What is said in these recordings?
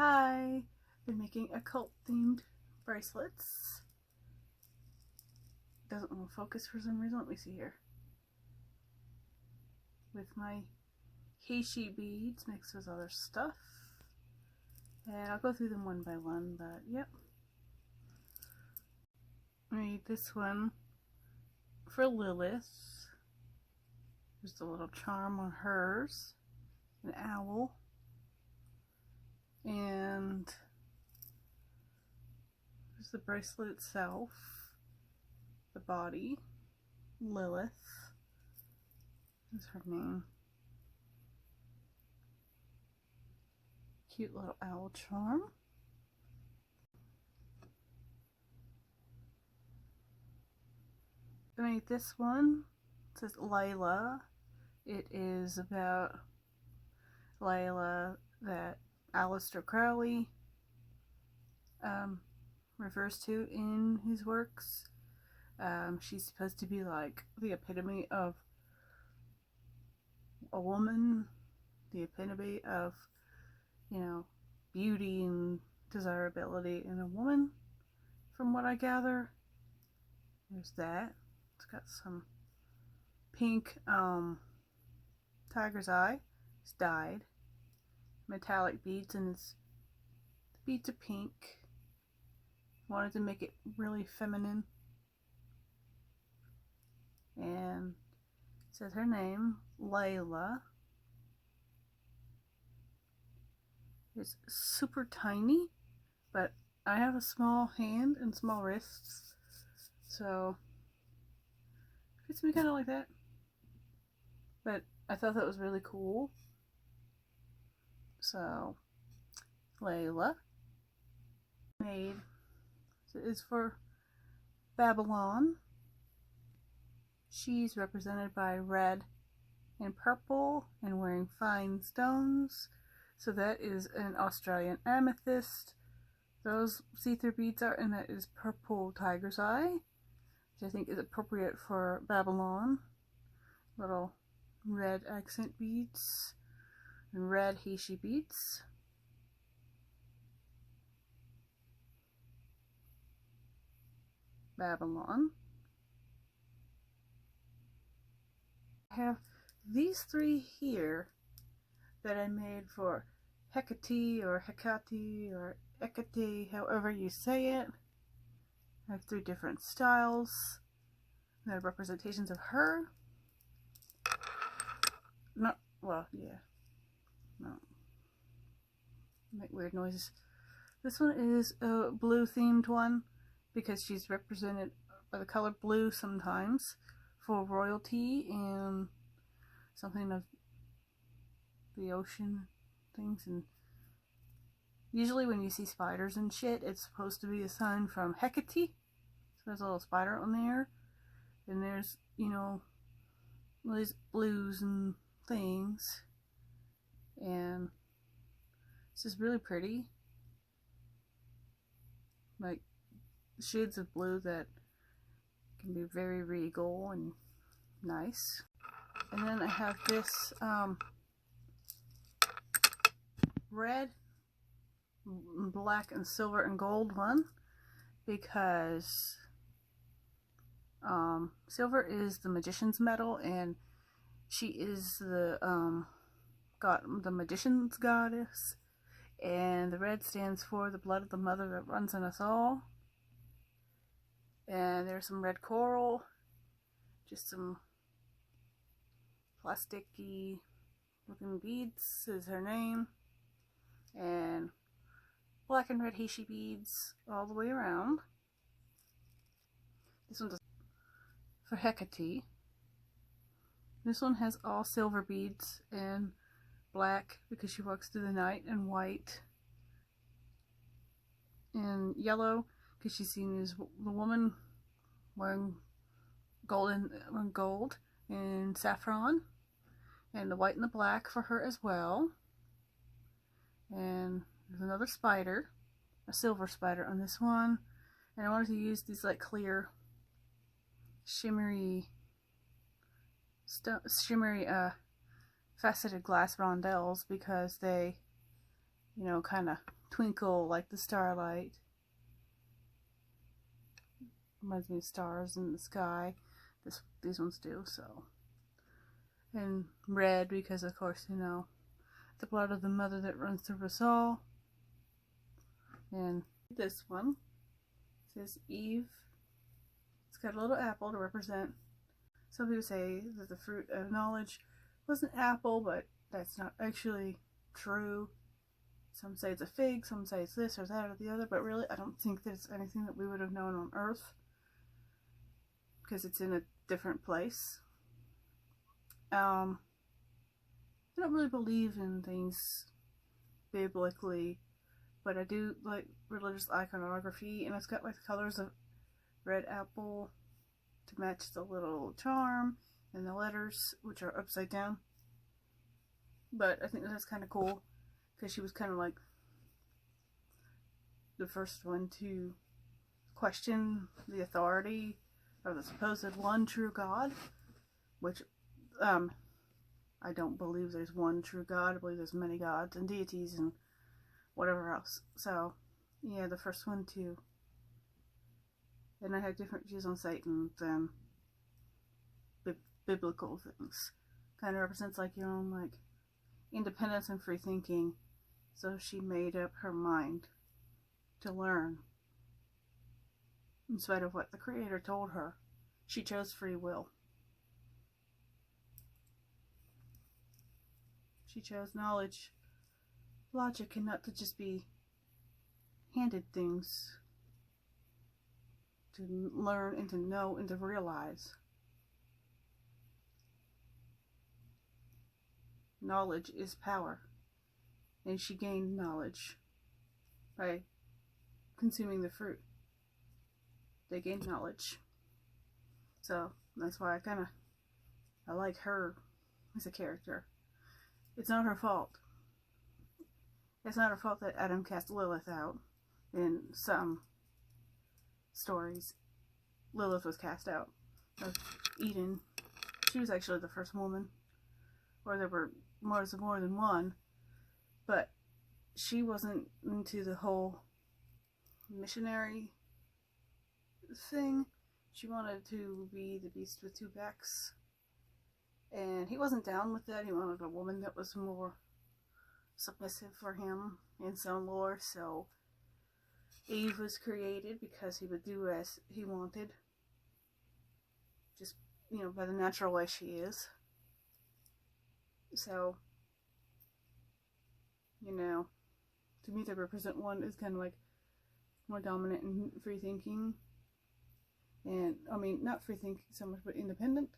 Hi! Been making occult themed bracelets. Doesn't want to focus for some reason. Let me see here. With my heishi beads mixed with other stuff. And I'll go through them one by one, but yep. I made this one for Lilith. There's a little charm on hers. An owl. And there's the bracelet itself, the body, Lilith is her name. Cute little owl charm. I made this one. It says Layla. It is about Layla that Aleister Crowley refers to in his works. She's supposed to be like the epitome of a woman, the epitome of, you know, beauty and desirability in a woman, from what I gather. There's that. It's got some pink tiger's eye. It's dyed. Metallic beads, and the beads are pink. Wanted to make it really feminine. And it says her name, Layla. It's super tiny, but I have a small hand and small wrists, so it fits me kind of like that. But I thought that was really cool. So, Layla made is for Babylon. She's represented by red and purple and wearing fine stones. So that is an Australian amethyst. Those see-through beads are, and that is purple tiger's eye, which I think is appropriate for Babylon. Little red accent beads. And red heishi beads. Babylon. I have these three here that I made for Hecate or Hecate or Hecate, however you say it. I have three different styles. They're representations of her. No, well, yeah. No. Make weird noises. This one is a blue themed one because she's represented by the color blue sometimes for royalty and something of the ocean things. And usually when you see spiders and shit, it's supposed to be a sign from Hecate. So there's a little spider on there, and there's, you know, these blues and things. And it's just really pretty, like shades of blue that can be very regal and nice. And then I have this red, black, and silver and gold one because silver is the magician's metal, and she is the the magician's goddess, and the red stands for the blood of the mother that runs in us all. And there's some red coral, just some plasticky looking beads is her name, and black and red heishi beads all the way around. This one's for Hecate. This one has all silver beads and black because she walks through the night, and white and yellow because she's seen as the woman wearing gold and saffron, and the white and the black for her as well. And there's another spider, a silver spider on this one, and I wanted to use these like clear shimmery faceted glass rondelles because they, you know, kind of twinkle like the starlight. Reminds me of stars in the sky. These ones do, so. And red because, of course, you know, the blood of the mother that runs through us all. And this one says Eve. It's got a little apple to represent. Some people say that the fruit of knowledge was an apple, but that's not actually true. Some say it's a fig, some say it's this or that or the other, but really I don't think that it's anything that we would have known on Earth, because it's in a different place. I don't really believe in things biblically, but I do like religious iconography, and it's got like the colors of red apple to match the little charm and the letters, which are upside down. But I think that's kind of cool, because she was kind of like the first one to question the authority of the supposed one true God, which I don't believe there's one true God. I believe there's many gods and deities and whatever else. So yeah, the first one too. And I have different views on Satan than biblical things. Kind of represents like your own like independence and free thinking. So she made up her mind to learn in spite of what the Creator told her. She chose free will. She chose knowledge, logic, and not to just be handed things to learn and to know and to realize. Knowledge is power, and she gained knowledge by consuming the fruit. They gained knowledge. So that's why I like her as a character. It's not her fault. It's not her fault that Adam cast Lilith out. In some stories, Lilith was cast out of Eden. She was actually the first woman, or there were more than one, but she wasn't into the whole missionary thing. She wanted to be the beast with two backs, and he wasn't down with that. He wanted a woman that was more submissive for him in some lore. So Eve was created because he would do as he wanted, just, you know, by the natural way she is. So, you know, to me the represent one is kind of like more dominant and free thinking. And, I mean, not free thinking so much, but independent.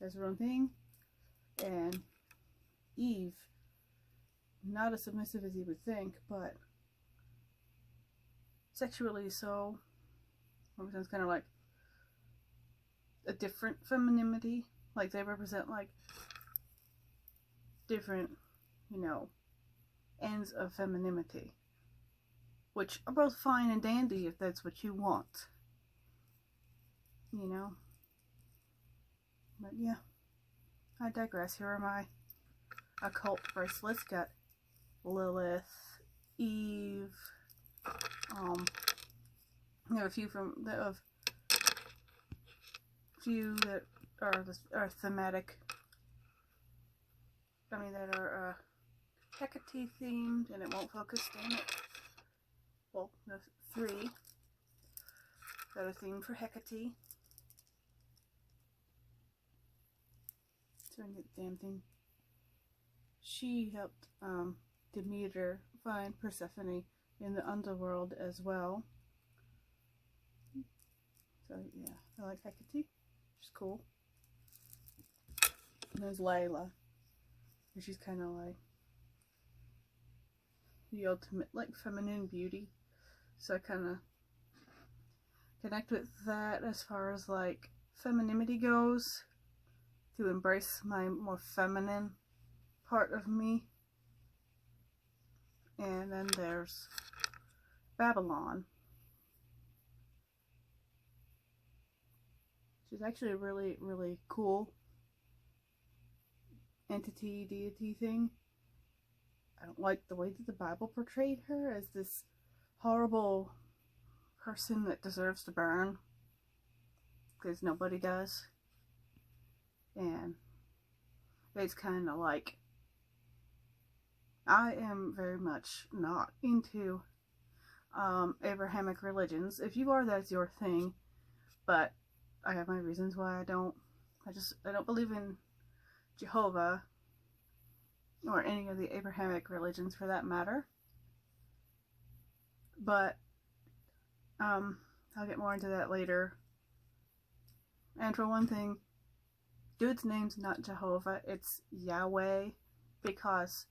That's her own thing. And Eve, not as submissive as you would think, but sexually so. Represents kind of like a different femininity. Like, they represent, like, different, you know, ends of femininity. Which are both fine and dandy if that's what you want. You know? But yeah, I digress. Here are my occult bracelets. Got Lilith, Eve, I have a few few that are thematic. I mean, that are Hecate themed, and it won't focus, damn it. Well, the 3 that are themed for Hecate. Turn the damn thing. She helped Demeter find Persephone in the underworld as well. So yeah, I like Hecate. She's cool. And there's Layla. And she's kind of like the ultimate, like, feminine beauty. So I kind of connect with that as far as, like, femininity goes. To embrace my more feminine part of me. And then there's Babylon. She's actually a really, really cool entity, deity thing. I don't like the way that the Bible portrayed her as this horrible person that deserves to burn, because nobody does. And it's kind of like, I am very much not into Abrahamic religions. If you are, that's your thing, but I have my reasons why I don't. I don't believe in Jehovah or any of the Abrahamic religions for that matter. But I'll get more into that later. And for one thing, dude's name's not Jehovah, it's Yahweh, because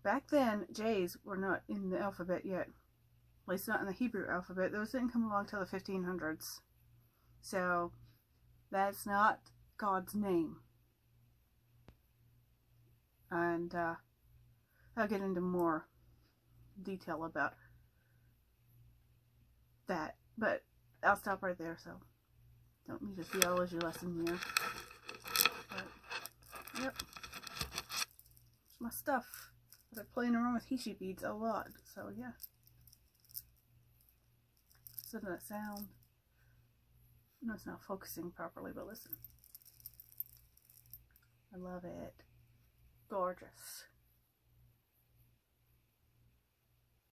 back then J's were not in the alphabet yet. At least not in the Hebrew alphabet. Those didn't come along till the 1500s. So that's not God's name. And I'll get into more detail about that. But I'll stop right there, so don't need a theology lesson here. But, yep. It's my stuff. I've been playing around with Hishi beads a lot, so yeah. Listen to that sound. No, it's not focusing properly, but listen. I love it. Gorgeous.